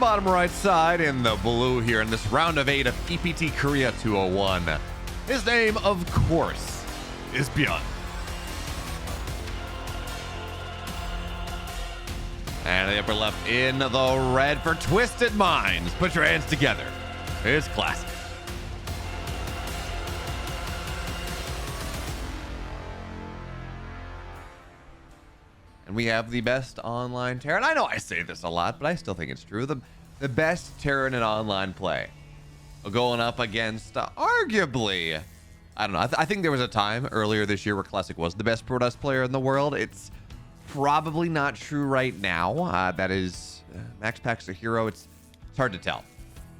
bottom right side in the blue here in this round of 8 of EPT Korea 201. His name, of course, is Byun. And the upper left in the red for Twisted Minds. Put your hands together. It's classic. And we have the best online Terran. I know I say this a lot, but I still think it's true. The best Terran in online play. Going up against arguably, I don't know. I think there was a time earlier this year where Classic was the best Pro player in the world. It's probably not true right now. That is, Max Pack's a hero. It's hard to tell,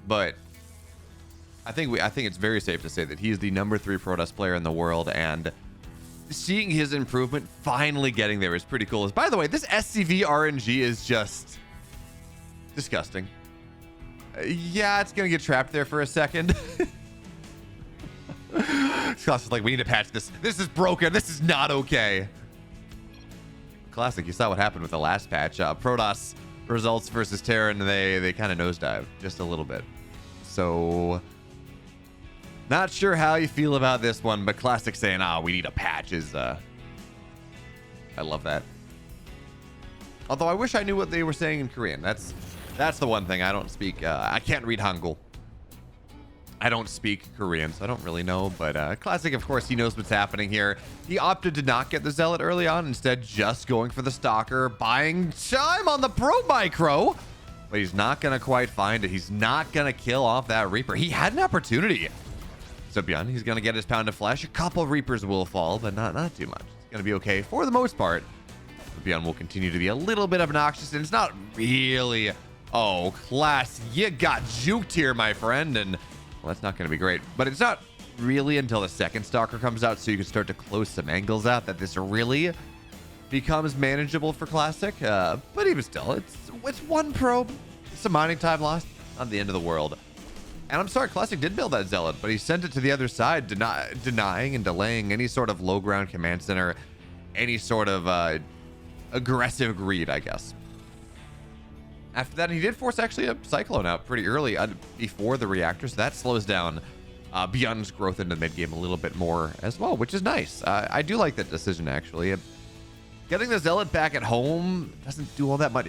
but I think it's very safe to say that he is the number 3 Pro player in the world, and seeing his improvement finally getting there is pretty cool. By the way, this SCV RNG is just disgusting. Yeah, it's gonna get trapped there for a second. It's like, we need to patch this. This is broken. This is not okay. Classic, you saw what happened with the last patch. Protoss results versus Terran, they kind of nosedive just a little bit. So not sure how you feel about this one, but Classic saying, we need a patch is, I love that. Although I wish I knew what they were saying in Korean. That's the one thing. I don't speak, I can't read Hangul. I don't speak Korean, so I don't really know, but Classic, of course, he knows what's happening here. He opted to not get the Zealot early on, instead just going for the Stalker, buying time on the Pro Micro, but he's not going to quite find it. He's not going to kill off that Reaper. He had an opportunity. So Byun, he's going to get his pound of flesh. A couple Reapers will fall, but not too much. It's going to be okay for the most part. Byun will continue to be a little bit obnoxious, and it's not really, oh, Class, you got juked here, my friend, and well, that's not going to be great. But it's not really until the second Stalker comes out, so you can start to close some angles out, that this really becomes manageable for Classic. But even still, it's one probe. Some mining time lost, not the end of the world. And I'm sorry, Classic did build that Zealot, but he sent it to the other side, denying and delaying any sort of low ground command center, any sort of aggressive greed, I guess. After that, he did force actually a Cyclone out pretty early before the reactor, so that slows down Byun's growth into mid game a little bit more as well, which is nice. I do like that decision, actually. Getting the Zealot back at home doesn't do all that much.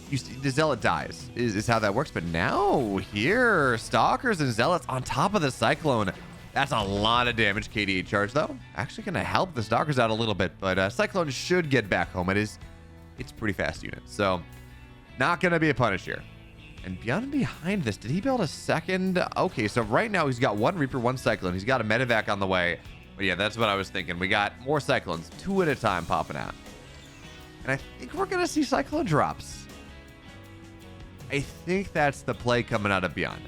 You see, the Zealot dies is how that works, but now here, Stalkers and Zealots on top of the Cyclone. That's a lot of damage. KDA charge, though, actually going to help the Stalkers out a little bit, but Cyclone should get back home. It's pretty fast unit, so not going to be a punish here. And Byun behind this, did he build a second? Okay, so right now he's got 1 Reaper, 1 Cyclone. He's got a medevac on the way. But yeah, that's what I was thinking. We got more Cyclones, 2 at a time popping out. And I think we're going to see Cyclone drops. I think that's the play coming out of Byun.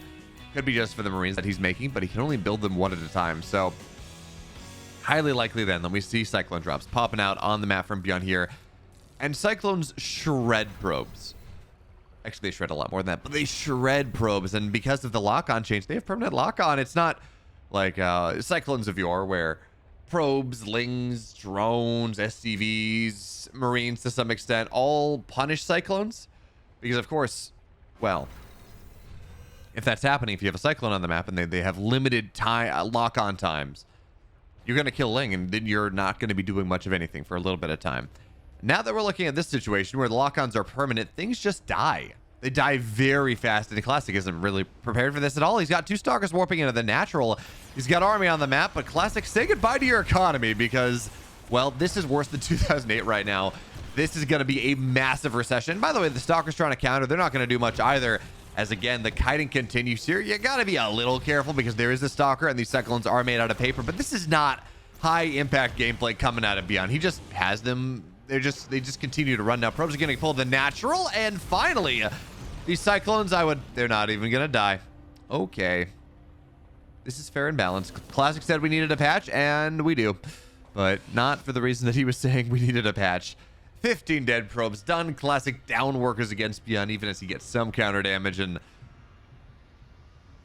Could be just for the Marines that he's making, but he can only build them 1 at a time. So highly likely then that we see Cyclone drops popping out on the map from Byun here. And Cyclones shred probes. Actually, they shred a lot more than that, but they shred probes. And because of the lock-on change, they have permanent lock-on. It's not like Cyclones of yore, where probes, lings, drones, SCVs, Marines to some extent, all punish Cyclones. Because, of course, well, if that's happening, if you have a Cyclone on the map and they have limited time lock-on times, you're going to kill Ling, and then you're not going to be doing much of anything for a little bit of time. Now that we're looking at this situation where the lock-ons are permanent, things just die. They die very fast, and the Classic isn't really prepared for this at all. He's got 2 Stalkers warping into the natural. He's got army on the map, but Classic, say goodbye to your economy because, well, this is worse than 2008 right now. This is going to be a massive recession. By the way, the Stalkers trying to counter, they're not going to do much either. As again, the kiting continues here. You got to be a little careful because there is a Stalker and these Cyclones are made out of paper, but this is not high impact gameplay coming out of Byun. He just has them. They just continue to run. Now probes are going to pull the natural, and finally these Cyclones, they're not even going to die. Okay, this is fair and balanced. Classic said we needed a patch, and we do, but not for the reason that he was saying we needed a patch. 15 dead probes done. Classic down workers against Byun, even as he gets some counter damage. And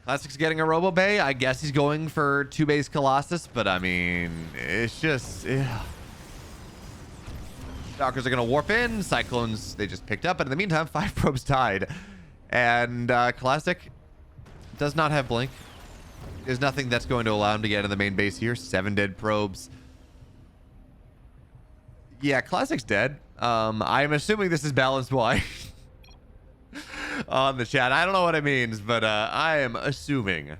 Classic's getting a Robo Bay. I guess he's going for 2 base Colossus, but I mean, it's just, yeah. Stalkers are going to warp in. Cyclones, they just picked up. But in the meantime, 5 probes died. And Classic does not have Blink. There's nothing that's going to allow him to get in the main base here. 7 dead probes. Yeah, Classic's dead. I'm assuming this is balanced why on the chat. I don't know what it means, but I am assuming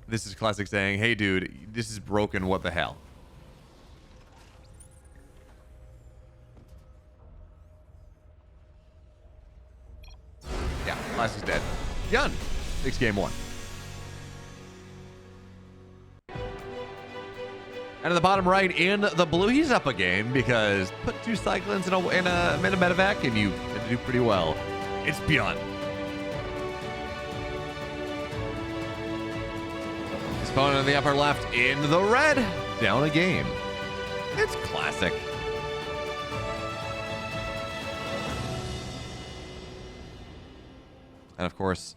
this is Classic saying, hey, dude, this is broken. What the hell? Yeah, Classic's dead. Byun takes game 1. And in the bottom right, in the blue, he's up a game because put 2 cyclones in a medevac and you tend to do pretty well. It's Byun. His opponent in the upper left in the red, down a game. It's Classic. And of course,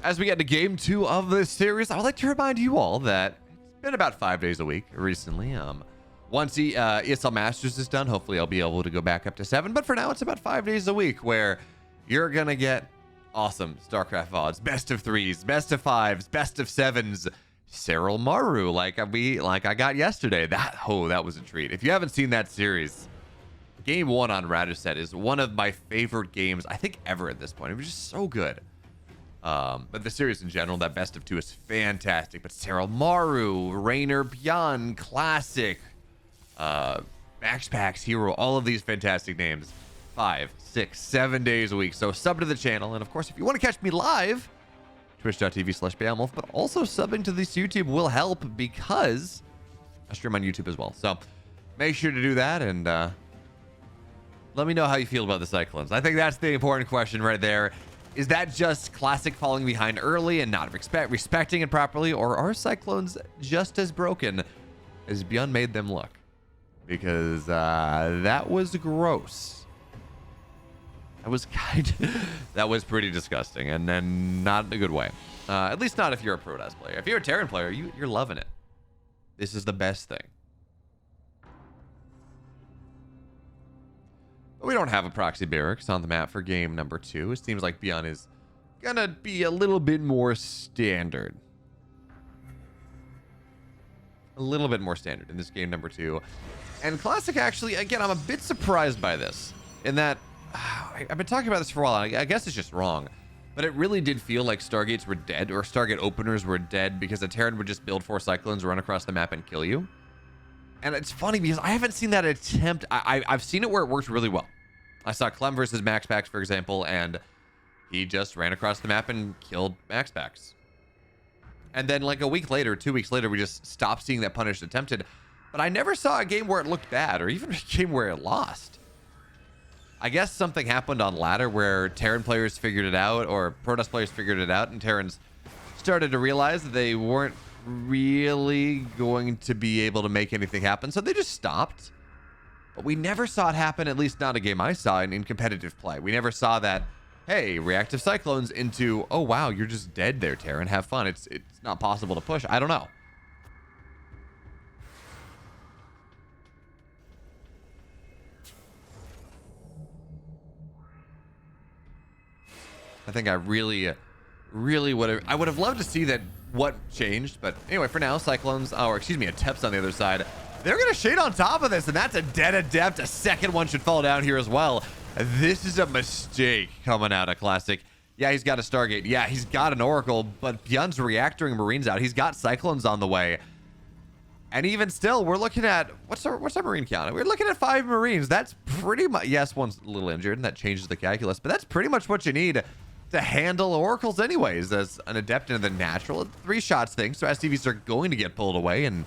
as we get to game 2 of this series, I would like to remind you all that been about 5 days a week recently. Once ESL Masters is done, hopefully I'll be able to go back up to 7. But for now, it's about 5 days a week where you're gonna get awesome Starcraft VODs, best of 3s, best of 5s, best of 7s, Serral Maru, like I got yesterday. That was a treat. If you haven't seen that series, game 1 on Radioset is one of my favorite games I think ever at this point. It was just so good. But the series in general, that best of 2 is fantastic. But Serral Maru, Rainer, Byun, Classic, Maxpax, Hero, all of these fantastic names. 5, 6, 7 days a week. So sub to the channel. And of course, if you want to catch me live, twitch.tv/BeoMulf, but also subbing to this YouTube will help because I stream on YouTube as well. So make sure to do that and let me know how you feel about the Cyclones. I think that's the important question right there. Is that just Classic falling behind early and not respecting it properly, or are Cyclones just as broken as Byun made them look? Because that was gross. That was pretty disgusting, and then not in a good way. At least not if you're a Protoss player. If you're a Terran player, you're loving it. This is the best thing. But we don't have a proxy barracks on the map for game number 2. It seems like Byun is gonna be a little bit more standard. A little bit more standard in this game number 2. And Classic, actually, again, I'm a bit surprised by this. In that, I've been talking about this for a while, and I guess it's just wrong. But it really did feel like Stargates were dead, or Stargate openers were dead, because a Terran would just build 4 Cyclones, run across the map, and kill you. And it's funny because I haven't seen that attempt. I've seen it where it works really well. I saw Clem versus Maxpax, for example, and he just ran across the map and killed Maxpax. And then like a week later, 2 weeks later, we just stopped seeing that punish attempted. But I never saw a game where it looked bad, or even a game where it lost. I guess something happened on ladder where Terran players figured it out, or Protoss players figured it out, and Terrans started to realize that they weren't really going to be able to make anything happen, so they just stopped. But we never saw it happen, at least not a game I saw in competitive play. We never saw that, hey, reactive Cyclones into, oh wow, you're just dead there, Terran, have fun. It's not possible to push. I don't know. I think I really would have loved to see that what changed, but anyway, for now, Cyclones, or excuse me, Adepts on the other side, they're gonna shade on top of this, and that's a dead Adept. A second one should fall down here as well. This is a mistake coming out of Classic. Yeah, he's got a Stargate. Yeah, he's got an Oracle, but Byun's reactoring Marines out. He's got Cyclones on the way. And even still, we're looking at, what's our Marine count? We're looking at 5 Marines. That's pretty much, yes, one's a little injured, and that changes the calculus, but that's pretty much what you need to handle Oracles anyways, as an Adept into the natural 3 shots thing. So SCVs are going to get pulled away, and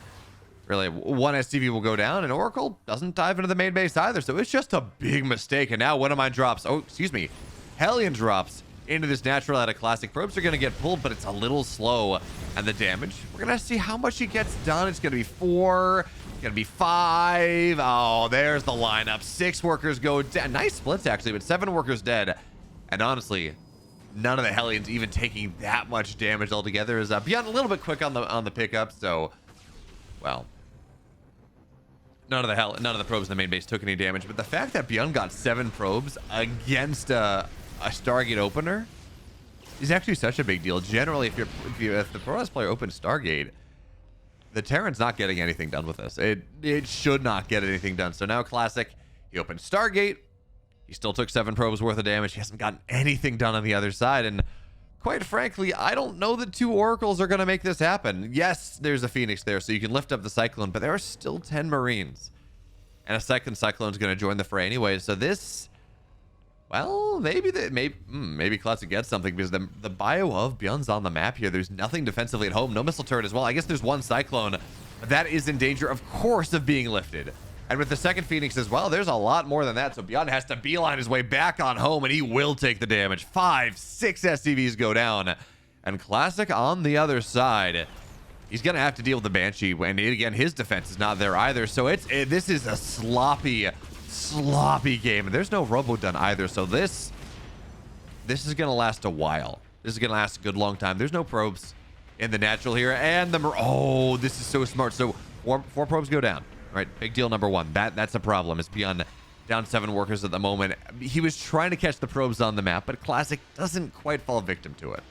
really one SCV will go down, and Oracle doesn't dive into the main base either. So it's just a big mistake. And now one of mine drops, oh, excuse me, Hellion drops into this natural out of Classic. Probes are going to get pulled, but it's a little slow. And the damage, we're going to see how much he gets done. It's going to be 4, it's going to be 5. Oh, there's the lineup. 6 workers go down. Nice splits, actually, but 7 workers dead. And honestly, none of the Hellions even taking that much damage altogether. Is Byun a little bit quick on the pickup, so, well, none of the probes in the main base took any damage, but the fact that Byun got 7 probes against a Stargate opener is actually such a big deal. Generally, if the Protoss player opens Stargate, the Terran's not getting anything done with this. It should not get anything done. So now Classic, he opened Stargate. He still took 7 probes worth of damage. He hasn't gotten anything done on the other side. And quite frankly, I don't know that 2 Oracles are going to make this happen. Yes, there's a Phoenix there, so you can lift up the Cyclone, but there are still 10 Marines. And a second Cyclone's going to join the fray anyway. So this, well, maybe Classic gets something, because the bio of Byun's on the map here. There's nothing defensively at home. No missile turret as well. I guess there's 1 Cyclone. That is in danger, of course, of being lifted. And with the second Phoenix as well, there's a lot more than that. So Byun has to beeline his way back on home, and he will take the damage. 5, 6 SCVs go down. And Classic on the other side, he's going to have to deal with the Banshee. And again, his defense is not there either. So this is a sloppy game. And there's no Robo done either. So this is going to last a while. This is going to last a good long time. There's no probes in the natural here. And oh, this is so smart. So 4 probes go down. Right, big deal number 1. That's a problem. Is Byun down 7 workers at the moment. He was trying to catch the probes on the map, but Classic doesn't quite fall victim to it.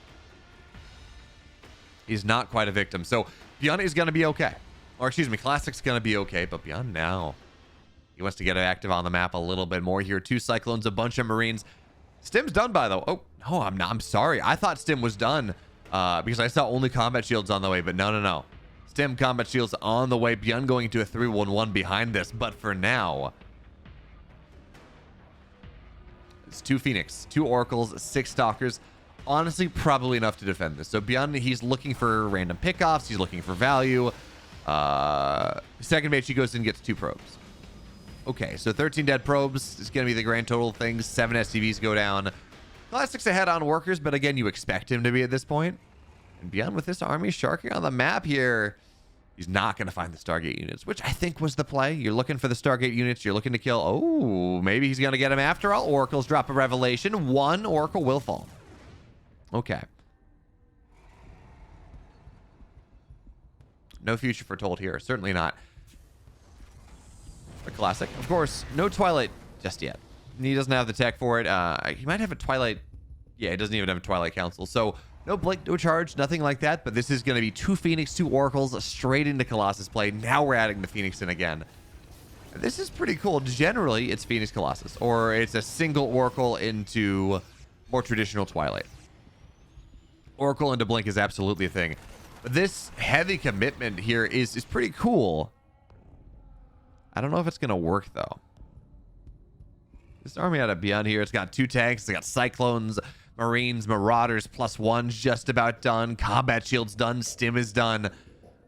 He's not quite a victim. So Byun is going to be okay. Or excuse me, Classic's going to be okay, but Byun now, he wants to get active on the map a little bit more here. 2 Cyclones, a bunch of Marines. Stim's done, by the way. Oh, no, I'm not. I'm sorry. I thought Stim was done because I saw only combat shields on the way, but no. Stim combat shields on the way. Byun going to a 3-1-1 behind this, but for now, it's 2 Phoenix, 2 Oracles, 6 Stalkers. Honestly, probably enough to defend this. So Byun, he's looking for random pickoffs. He's looking for value. Second mate, she goes and gets 2 probes. Okay, so 13 dead probes is going to be the grand total of things. 7 SCVs go down. Classic's ahead on workers, but again, you expect him to be at this point. And Byun with this army sharking on the map here, he's not going to find the Stargate units, which I think was the play. You're looking for the Stargate units. You're looking to kill. Oh, maybe he's going to get him after all. Oracles drop a revelation. 1 Oracle will fall. Okay. No future foretold here. Certainly not. A Classic. Of course, no Twilight just yet. He doesn't have the tech for it. He might have a Twilight. Yeah, he doesn't even have a Twilight Council. So no Blink, no charge, nothing like that. But this is going to be 2 Phoenix, 2 Oracles straight into Colossus play. Now we're adding the Phoenix in again. This is pretty cool. Generally, it's Phoenix Colossus, or it's a single Oracle into more traditional Twilight. Oracle into Blink is absolutely a thing. But this heavy commitment here is pretty cool. I don't know if it's going to work, though. This army out of Byun here, it's got 2 tanks. It's got Cyclones, Marines, Marauders, +1's just about done. Combat Shield's done. Stim is done.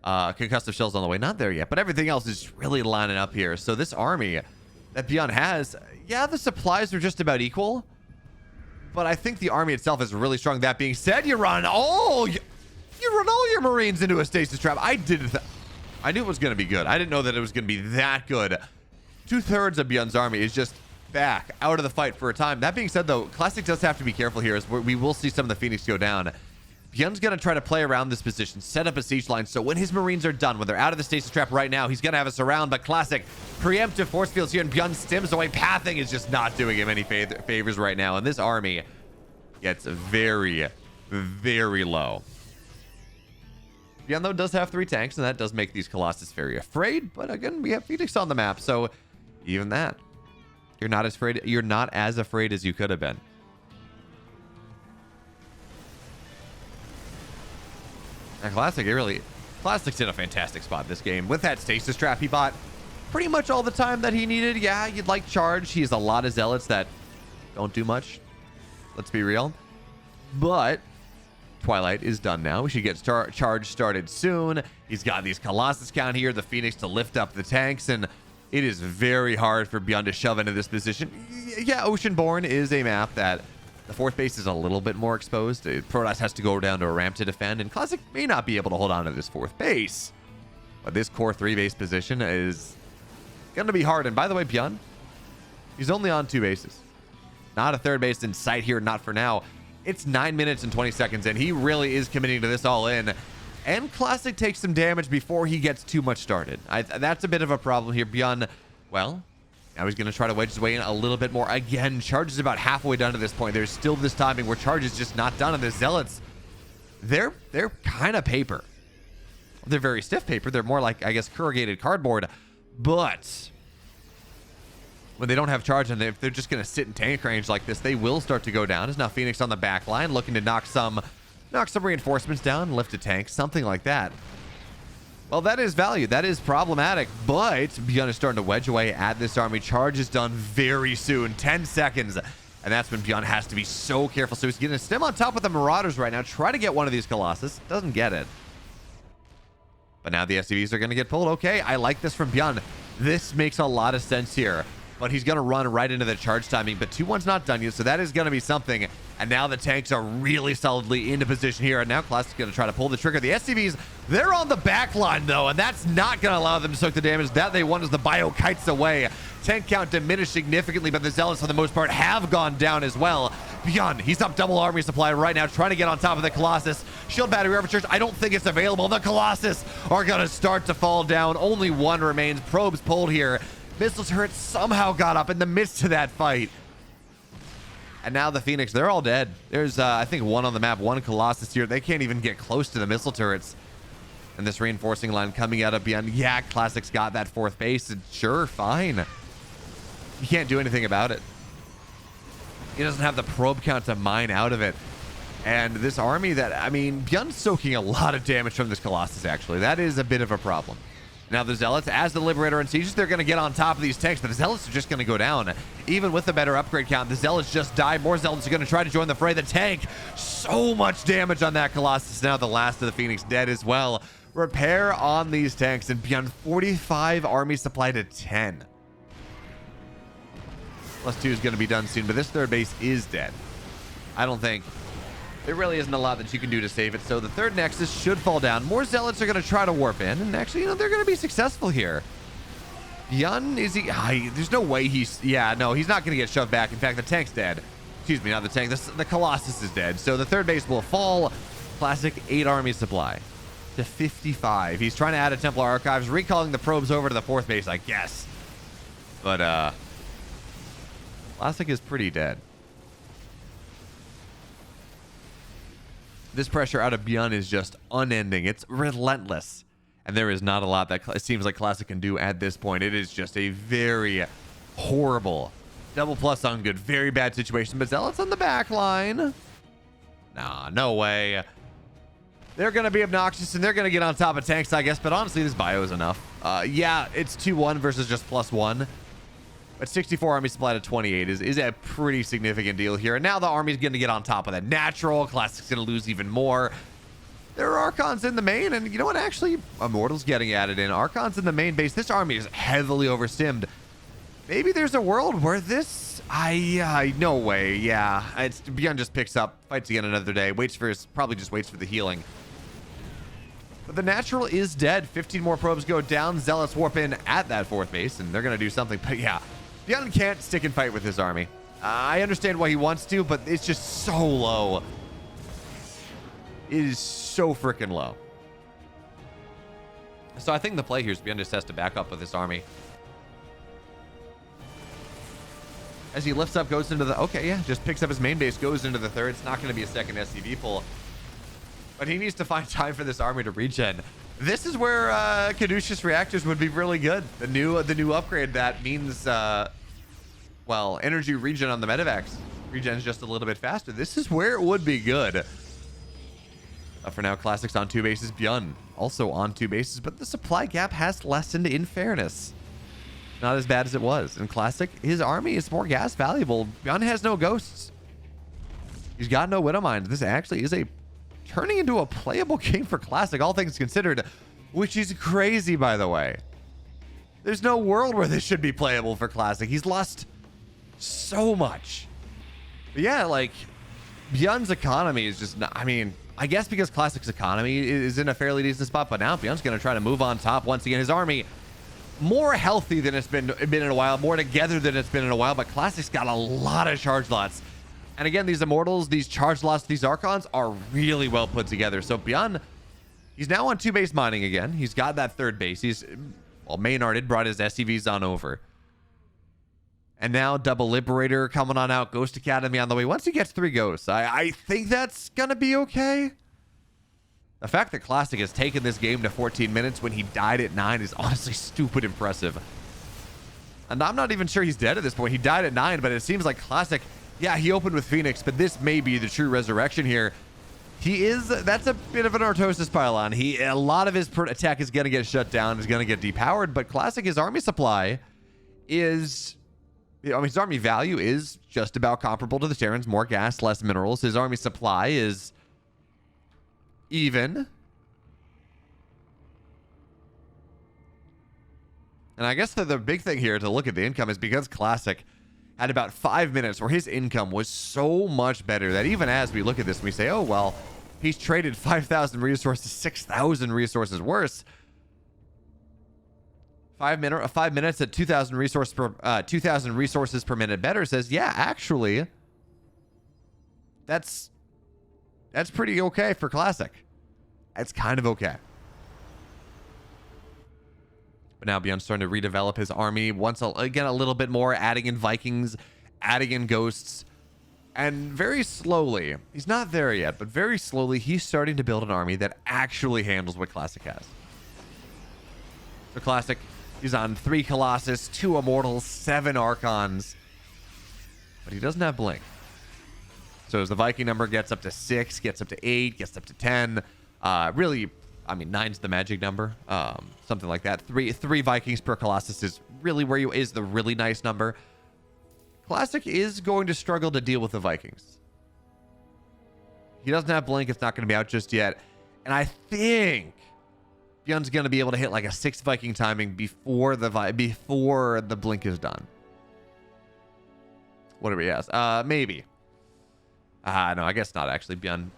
Concussive Shell's on the way. Not there yet, but everything else is really lining up here. So this army that Byun has, yeah, the supplies are just about equal. But I think the army itself is really strong. That being said, you run all your Marines into a stasis trap. I knew it was going to be good. I didn't know that it was going to be that good. 2/3 of Byun's army is just back out of the fight for a time. That being said, though, Classic does have to be careful here, as we will see some of the Phoenix go down. Byun's going to try to play around this position, set up a siege line, so when his Marines are done, when they're out of the stasis trap right now, he's going to have a surround, but Classic preemptive force fields here, and Byun stims away. Pathing is just not doing him any favors right now, and this army gets very, very low. Byun, though, does have 3 tanks, and that does make these Colossus very afraid, but again, we have Phoenix on the map, so even that, you're not as afraid as you could have been. And Classic's in a fantastic spot this game. With that stasis trap he bought pretty much all the time that he needed. Yeah, you'd like charge. He has a lot of zealots that don't do much. Let's be real. But Twilight is done now. We should get charge started soon. He's got these Colossus count here, the Phoenix to lift up the tanks, and it is very hard for Byun to shove into this position. Yeah, Oceanborn is a map that the 4th base is a little bit more exposed. Protoss has to go down to a ramp to defend, and Classic may not be able to hold on to this 4th base. But this core 3 base position is going to be hard. And by the way, Byun, he's only on 2 bases. Not a 3rd base in sight here, not for now. It's 9 minutes and 20 seconds, and he really is committing to this all in. And Classic takes some damage before he gets too much started. That's a bit of a problem here. Byun, well, now he's going to try to wedge his way in a little bit more. Again, Charge is about halfway done to this point. There's still this timing where Charge is just not done. And the Zealots, they're kind of paper. They're very stiff paper. They're more like, I guess, corrugated cardboard. But when they don't have Charge and if they're just going to sit in tank range like this, they will start to go down. As now Phoenix on the back line looking to knock some reinforcements down, lift a tank, something like that. Well, that is value. That is problematic, but Byun is starting to wedge away at this army. Charge is done very soon, 10 seconds. And that's when Byun has to be so careful. So he's getting a stem on top of the Marauders right now. Try to get one of these Colossus. Doesn't get it. But now the SCVs are going to get pulled. Okay, I like this from Byun. This makes a lot of sense here. But he's going to run right into the charge timing. But 2-1's not done yet, so that is going to be something. And now the tanks are really solidly into position here. And now Classic's going to try to pull the trigger. The SCVs, they're on the back line, though. And that's not going to allow them to soak the damage that they want as the bio kites away. Tank count diminished significantly, but the Zealots, for the most part, have gone down as well. Byun, he's up double army supply right now, trying to get on top of the Colossus. Shield battery overcharge, I don't think it's available. The Colossus are going to start to fall down. Only one remains. Probes pulled here. Missile turret somehow got up in the midst of that fight. And now the Phoenix, they're all dead. There's, I think, one on the map, one Colossus here. They can't even get close to the missile turrets. And this reinforcing line coming out of Byun. Yeah, Classic's got that fourth base. And sure, fine. You can't do anything about it. He doesn't have the probe count to mine out of it. And this army that, I mean, Byun's soaking a lot of damage from this Colossus, actually. That is a bit of a problem. Now the Zealots, as the Liberator and Sieges, they're going to get on top of these tanks, but the Zealots are just going to go down. Even with the better upgrade count, the Zealots just died. More Zealots are going to try to join the fray. The tank, so much damage on that Colossus. Now the last of the Phoenix dead as well. Repair on these tanks, and Byun 45 army supply to 10. +2 is going to be done soon, but this third base is dead. I don't think there really isn't a lot that you can do to save it. So the third Nexus should fall down. More Zealots are going to try to warp in, and actually, you know, they're going to be successful here. Byun, is he? There's no way he's... Yeah, no, he's not going to get shoved back. In fact, the tank's dead. Excuse me, not the tank. The Colossus is dead. So the third base will fall. Classic 8 army supply to 55. He's trying to add a Templar Archives, recalling the probes over to the fourth base, I guess. But, Classic is pretty dead. This pressure out of Byun is just unending. It's relentless. And there is not a lot that it seems like Classic can do at this point. It is just a very horrible double plus on good, very bad situation. But Zealots on the back line. Nah, no way. They're going to be obnoxious and they're going to get on top of tanks, I guess. But honestly, this bio is enough. Yeah, it's 2-1 versus just +1. But 64 army supply to 28 is a pretty significant deal here. And now the army's going to get on top of that. Natural. Classic's going to lose even more. There are Archons in the main. And you know what? Actually, Immortal's getting added in. Archons in the main base. This army is heavily overstimmed. Maybe there's a world where this... no way. Yeah. Byun just picks up, fights again another day. Probably just waits for the healing. But the natural is dead. 15 more probes go down. Zealots warp in at that fourth base. And they're going to do something. But yeah. Byun can't stick and fight with his army. I understand why he wants to, but it's just so low. It is so freaking low. So I think the play here is Byun just has to back up with this army. As he lifts up, goes into the... Okay, yeah, just picks up his main base, goes into the third. It's not going to be a second SCV pull. But he needs to find time for this army to regen. This is where Caduceus reactors would be really good. The new upgrade that means, well, energy regen on the medevacs. Regen's just a little bit faster. This is where it would be good. For now, Classic's on 2 bases. Byun also on 2 bases, but the supply gap has lessened in fairness. Not as bad as it was. In Classic, his army is more gas valuable. Byun has no ghosts. He's got no Widowmine. This actually is turning into a playable game for Classic, all things considered, which is crazy, by the way. There's no world where this should be playable for Classic. He's lost so much. But yeah, like, Byun's economy is just not, I mean, I guess because Classic's economy is in a fairly decent spot, but now Byun's going to try to move on top once again. His army more healthy than it's been in a while, more together than it's been in a while, but Classic's got a lot of charge lots. And again, these Immortals, these charge lots, these Archons are really well put together. So Byun He's now on 2-base mining again. He's got that 3rd base. He's, well, Maynarded brought his SCVs on over. And now Double Liberator coming on out. Ghost Academy on the way. Once he gets 3 ghosts, I think that's going to be okay. The fact that Classic has taken this game to 14 minutes when he died at 9 is honestly stupid impressive. And I'm not even sure he's dead at this point. He died at 9, but it seems like Classic, yeah, he opened with Phoenix, but this may be the true resurrection here. That's a bit of an Artosis pylon. A lot of his attack is going to get shut down, is going to get depowered, but Classic, his army supply is, I mean, his army value is just about comparable to the Terrans. More gas, less minerals. His army supply is even. And I guess the big thing here to look at the income is because Classic had about 5 minutes where his income was so much better that even as we look at this, we say, oh, well, he's traded 5,000 resources, 6,000 resources worse. 5 minutes at 2,000 resources per minute better says, yeah, actually, that's pretty okay for Classic. It's kind of okay. But now Byun's starting to redevelop his army once again a little bit more, adding in Vikings, adding in ghosts, and very slowly, he's not there yet, but very slowly he's starting to build an army that actually handles what Classic has. So Classic, he's on 3 Colossus, 2 Immortals, 7 Archons, but he doesn't have Blink. So as the Viking number gets up to 6, gets up to 8, gets up to 10, really, I mean, 9's the magic number, something like that. Three Vikings per Colossus is really where is the really nice number. Classic is going to struggle to deal with the Vikings. He doesn't have Blink. It's not going to be out just yet. And I think Byun's going to be able to hit like a 6 Viking timing before the Blink is done. What do we ask? Maybe. No, I guess not actually. Byun.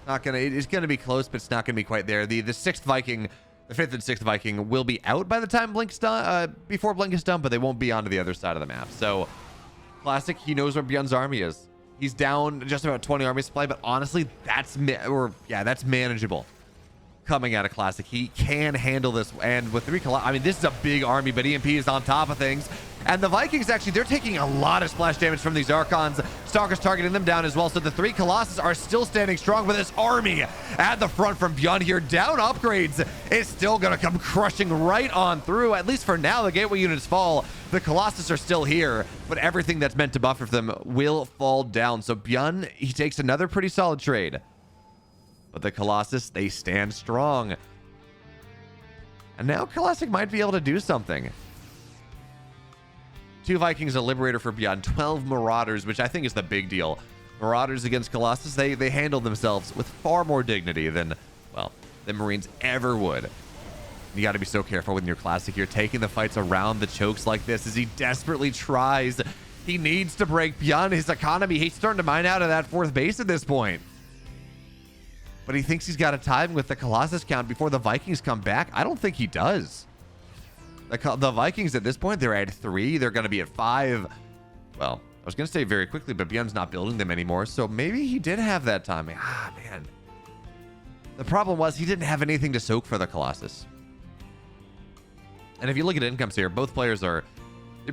It's gonna be close, but it's not gonna be quite there. The 6th Viking, the 5th and 6th Viking will be out by the time Blink's done, before Blink is done, but they won't be onto the other side of the map. So Classic, he knows where Byun's army is. He's down just about 20 army supply, but honestly, that's manageable. Coming out of Classic, he can handle this, and with 3 I mean, this is a big army, but EMP is on top of things. And the Vikings, actually, they're taking a lot of splash damage from these Archons. Stalker's targeting them down as well. So the 3 Colossus are still standing strong, with this army at the front from Byun here. Down upgrades is still going to come crushing right on through. At least for now, the gateway units fall. The Colossus are still here, but everything that's meant to buffer them will fall down. So Byun, he takes another pretty solid trade. But the Colossus, they stand strong. And now Classic might be able to do something. 2 Vikings, a Liberator for Byun, 12 Marauders, which I think is the big deal. Marauders against Colossus, they handle themselves with far more dignity than, well, than Marines ever would. You got to be so careful when you're Classic. You're taking the fights around the chokes like this as he desperately tries. He needs to break Byun. His economy, he's starting to mine out of that 4th base at this point. But he thinks he's got a time with the Colossus count before the Vikings come back. I don't think he does. The Vikings at this point, they're at 3. They're going to be at 5. Well, I was going to say very quickly, but Byun's not building them anymore. So maybe he did have that timing. Ah, man. The problem was he didn't have anything to soak for the Colossus. And if you look at incomes here, both players they're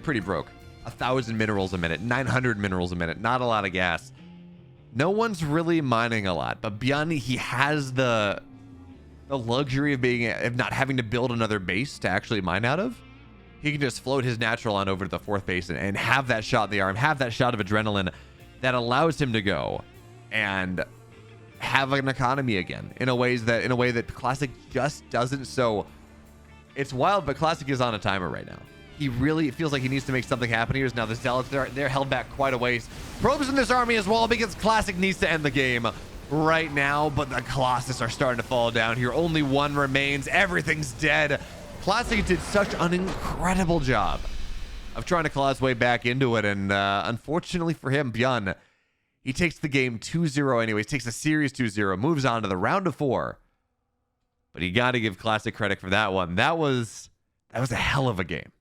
pretty broke. 1,000 minerals a minute, 900 minerals a minute, not a lot of gas. No one's really mining a lot, but Byun, he has the luxury of not having to build another base to actually mine out of. He can just float his natural on over to the 4th base and have that shot in the arm, have that shot of adrenaline that allows him to go and have an economy again in a way that Classic just doesn't. So it's wild, but Classic is on a timer right now. He really feels like he needs to make something happen here. Now the Zealots, they're held back quite a ways. Probes in this army as well because Classic needs to end the game right now, but the Colossus are starting to fall down here. Only 1 remains. Everything's dead. Classic did such an incredible job of trying to claw his way back into it, and unfortunately for him, Byun, he takes the game 2-0 anyways, takes the series 2-0, moves on to the round of 4. But you got to give Classic credit for that one. That was a hell of a game.